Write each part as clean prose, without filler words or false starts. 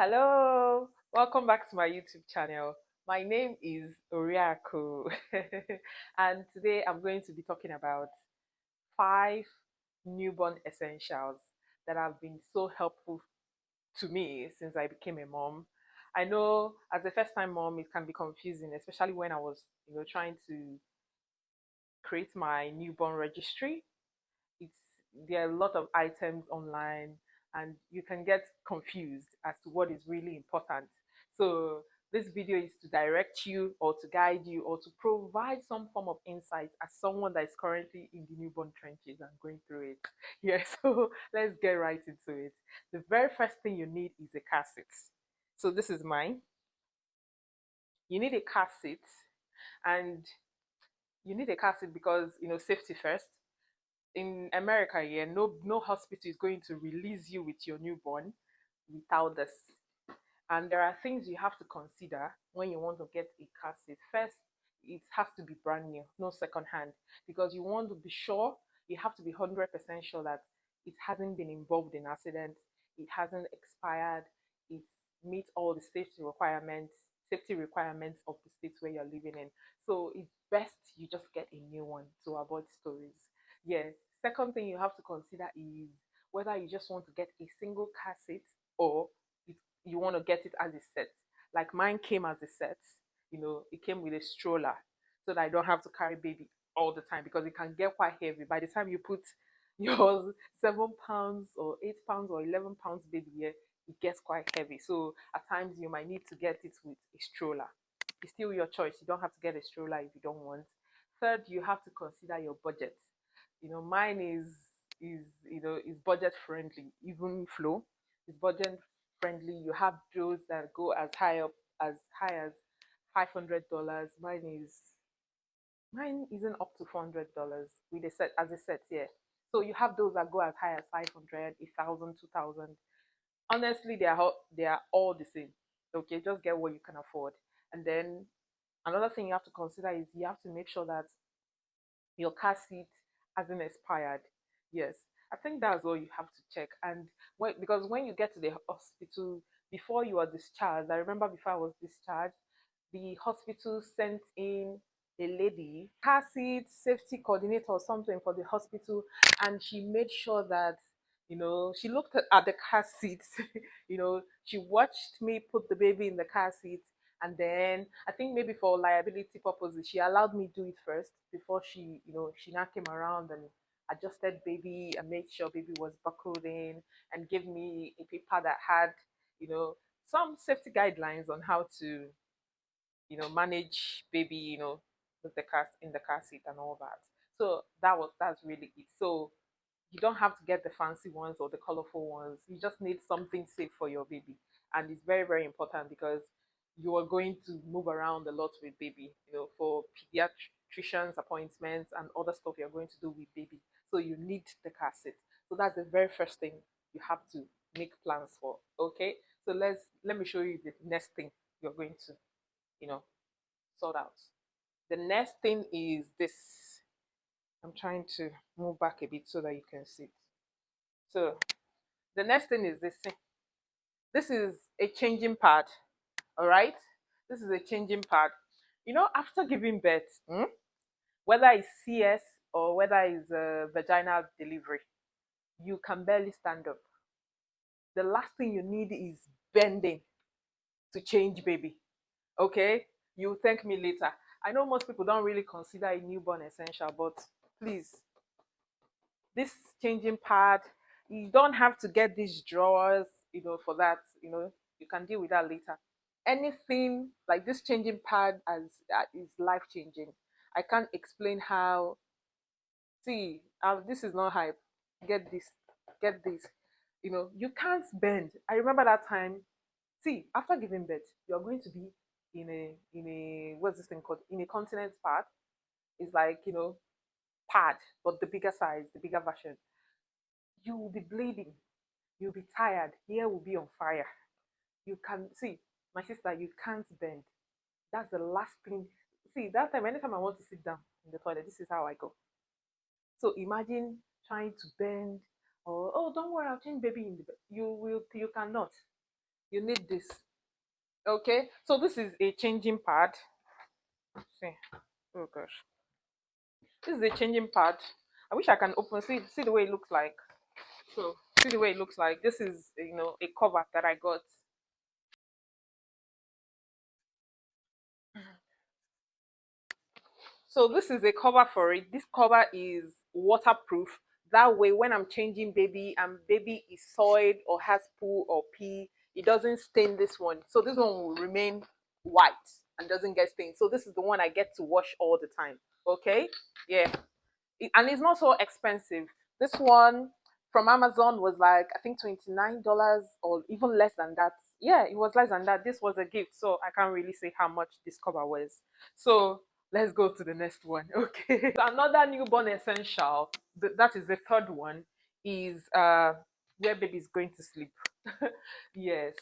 Hello, welcome back to my YouTube channel. My name is Oriako, and today I'm going to be talking about five newborn essentials that have been so helpful to me since I became a mom. I know as a first time mom, it can be confusing, especially when I was, trying to create my newborn registry. It's There are a lot of items online and you can get confused as to what is really important. So this video is to direct you or to guide you or to provide some form of insight as someone that is currently in the newborn trenches and going through it. Yeah, so let's get right into it. The very first thing you need is a car seat. So this is mine. You need a car seat, and you need a car seat because safety first. In America, yeah, no hospital is going to release you with your newborn without this. And there are things you have to consider when you want to get a car seat. First, it has to be brand new, no second hand, because you want to be sure. You have to be 100% sure that it hasn't been involved in accidents, it hasn't expired, it meets all the safety requirements of the state where you're living in. So it's best you just get a new one to avoid stories. Yeah. Second thing you have to consider is whether you just want to get a single car seat or you want to get it as a set. Like mine came as a set. It came with a stroller so that I don't have to carry baby all the time because it can get quite heavy. By the time you put your 7 pounds or 8 pounds or 11 pounds baby here, it gets quite heavy. So at times you might need to get it with a stroller. It's still your choice. You don't have to get a stroller if you don't want. Third, you have to consider your budget. Mine is budget friendly. Even Flow is budget friendly. You have those that go as high as $500. Mine isn't up to $400 with a set as a set, yeah. So you have those that go as high as 500, 1,000, 2,000. Honestly, they are all the same. Okay, just get what you can afford. And then another thing you have to consider is you have to make sure that your car seat hasn't expired. Yes, I think that's all you have to check. And because when you get to the hospital before you are discharged, I remember before I was discharged, the hospital sent in a lady, car seat safety coordinator or something for the hospital, and she made sure that she looked at the car seat. She watched me put the baby in the car seat, and then I think maybe for liability purposes, she allowed me do it first before she now came around and adjusted baby and made sure baby was buckled in and gave me a paper that had, you know, some safety guidelines on how to, manage baby, with the car in the car seat and all that. So that's really it. So you don't have to get the fancy ones or the colorful ones. You just need something safe for your baby. And it's very, very important because you are going to move around a lot with baby, for pediatricians appointments and other stuff you're going to do with baby. So you need the car seat. So that's the very first thing you have to make plans for. Okay. So let me show you the next thing you're going to, you know, sort out. The next thing is this. I'm trying to move back a bit so that you can see. So the next thing is this thing. This is a changing pad. All right. This is a changing pad. After giving birth, whether it's CS or whether it's a vaginal delivery, you can barely stand up. The last thing you need is bending to change baby. Okay. You thank me later. I know most people don't really consider a newborn essential, but please, this changing pad, you don't have to get these drawers, for that. You can deal with that later. Anything like this changing pad as is life changing. I can't explain how. See, this is not hype. Get this, get this. You can't bend. I remember that time. See, after giving birth, you're going to be in a what's this thing called, in a continence pad. It's like pad, but the bigger size, the bigger version. You will be bleeding, you'll be tired, hair will be on fire. You can see, my sister, you can't bend. That's the last thing. See, that time, anytime I want to sit down in the toilet, this is how I go. So imagine trying to bend, or, oh, don't worry, I'll change baby in the bed. You cannot. You need this. Okay, so this is a changing pad. See, oh gosh, this is a changing pad. I wish I can open, see the way it looks like. So see the way it looks like. This is, a cover that I got. So this is a cover for it. This cover is waterproof. That way, when I'm changing baby and baby is soiled or has poo or pee, it doesn't stain this one. So this one will remain white and doesn't get stained. So this is the one I get to wash all the time. Okay? Yeah. And it's not so expensive. This one from Amazon was like, I think $29 or even less than that. Yeah, it was less than that. This was a gift, so I can't really say how much this cover was. So let's go to the next one. Okay. So another newborn essential, that is the third one, is where baby is going to sleep. Yes,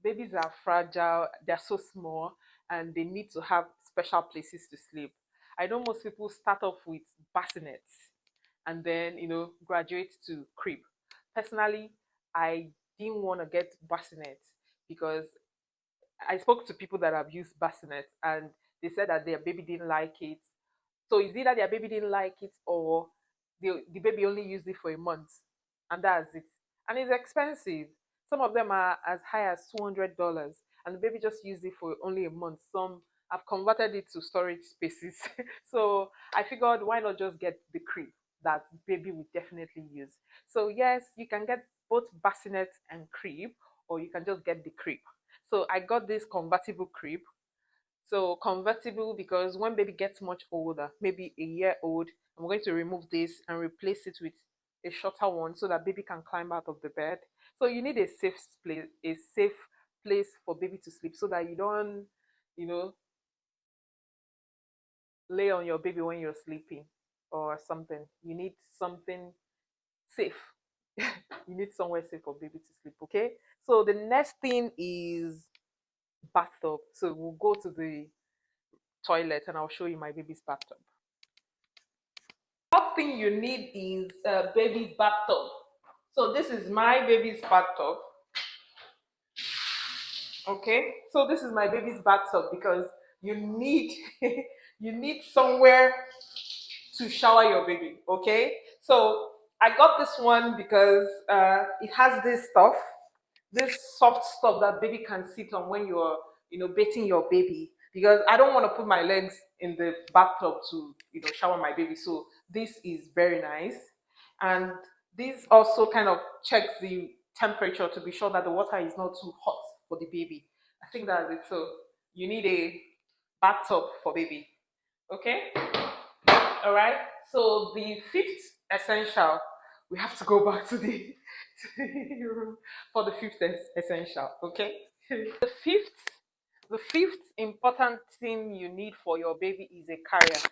babies are fragile, they're so small, and they need to have special places to sleep. I know most people start off with bassinets and then, graduate to crib. Personally, I didn't want to get bassinets because I spoke to people that have used bassinets and they said that their baby didn't like it. So it's either their baby didn't like it or the baby only used it for a month and that's it. And it's expensive. Some of them are as high as $200 and the baby just used it for only a month. Some have converted it to storage spaces. So I figured why not just get the crib that baby would definitely use. So yes, you can get both bassinet and crib or you can just get the crib. So I got this convertible crib. So convertible because when baby gets much older, maybe a year old, I'm going to remove this and replace it with a shorter one so that baby can climb out of the bed. So you need a safe place for baby to sleep so that you don't, you know, lay on your baby when you're sleeping or something. You need something safe. You need somewhere safe for baby to sleep. Okay. So the next thing is bathtub. So we'll go to the toilet and I'll show you my baby's bathtub. First thing you need is a baby's bathtub. So this is my baby's bathtub. Okay, so this is my baby's bathtub because you need you need somewhere to shower your baby. Okay, so I got this one because it has this soft stuff that baby can sit on when you're bathing your baby, because I don't want to put my legs in the bathtub to shower my baby. So this is very nice, and this also kind of checks the temperature to be sure that the water is not too hot for the baby. I think that's it. So you need a bathtub for baby. Okay. All right. So the fifth essential, we have to go back to the, to the room for the fifth essential. Okay. Fifth, the fifth important thing you need for your baby is a carrier,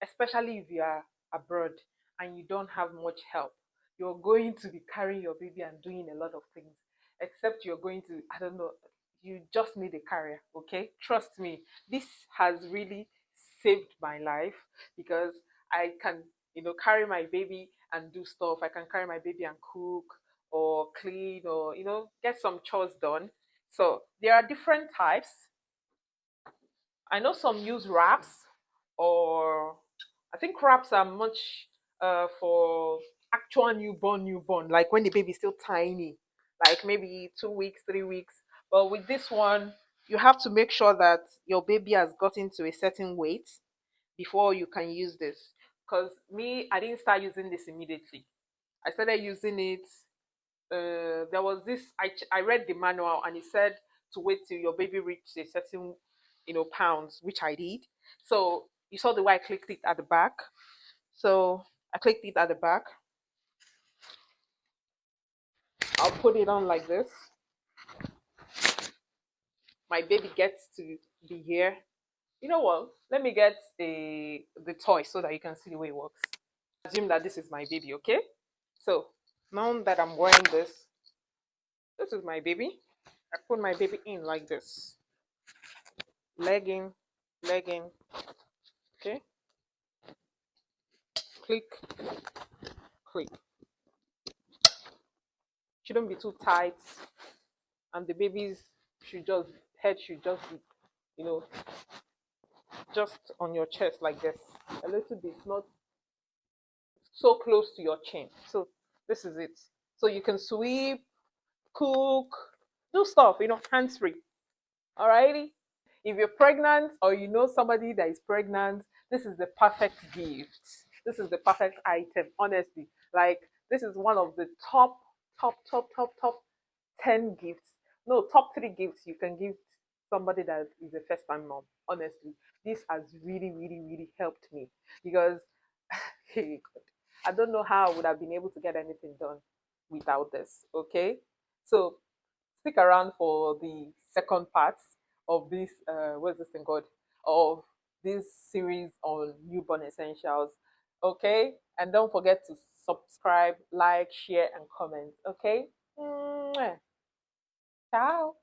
especially if you are abroad and you don't have much help. You're going to be carrying your baby and doing a lot of things, except you're going to, I don't know, you just need a carrier. Okay, trust me, this has really saved my life because I can carry my baby and do stuff. I can carry my baby and cook or clean or get some chores done. So there are different types. I know some use wraps, or I think wraps are much for actual newborn, like when the baby's still tiny, like maybe 2 weeks, 3 weeks. But with this one, you have to make sure that your baby has gotten to a certain weight before you can use this. Because me, I didn't start using this immediately. I started using it. There was this. I read the manual and it said to wait till your baby reached a certain pounds, which I did. So you saw the way I clicked it at the back. So I clicked it at the back. I'll put it on like this. My baby gets to be here. You know what? Let me get the toy so that you can see the way it works. Assume that this is my baby, okay? So now that I'm wearing this is my baby. I put my baby in like this. Leg in, leg in. Okay. Click, click. Shouldn't be too tight and the baby's should just head should just be, you know, just on your chest like this, a little bit, not so close to your chin. So this is it. So you can sweep, cook, do stuff, hands free. Alrighty. If you're pregnant or you know somebody that is pregnant, this is the perfect gift. This is the perfect item, honestly. Like, this is one of the top 10 gifts. No, top three gifts you can give somebody that is a first time mom. Honestly, this has really, really, really helped me because hey, God, I don't know how I would have been able to get anything done without this. Okay, so stick around for the second part of this what's this thing called, of this series on newborn essentials. Okay, and don't forget to subscribe, like, share, and comment. Okay. Mwah. Ciao.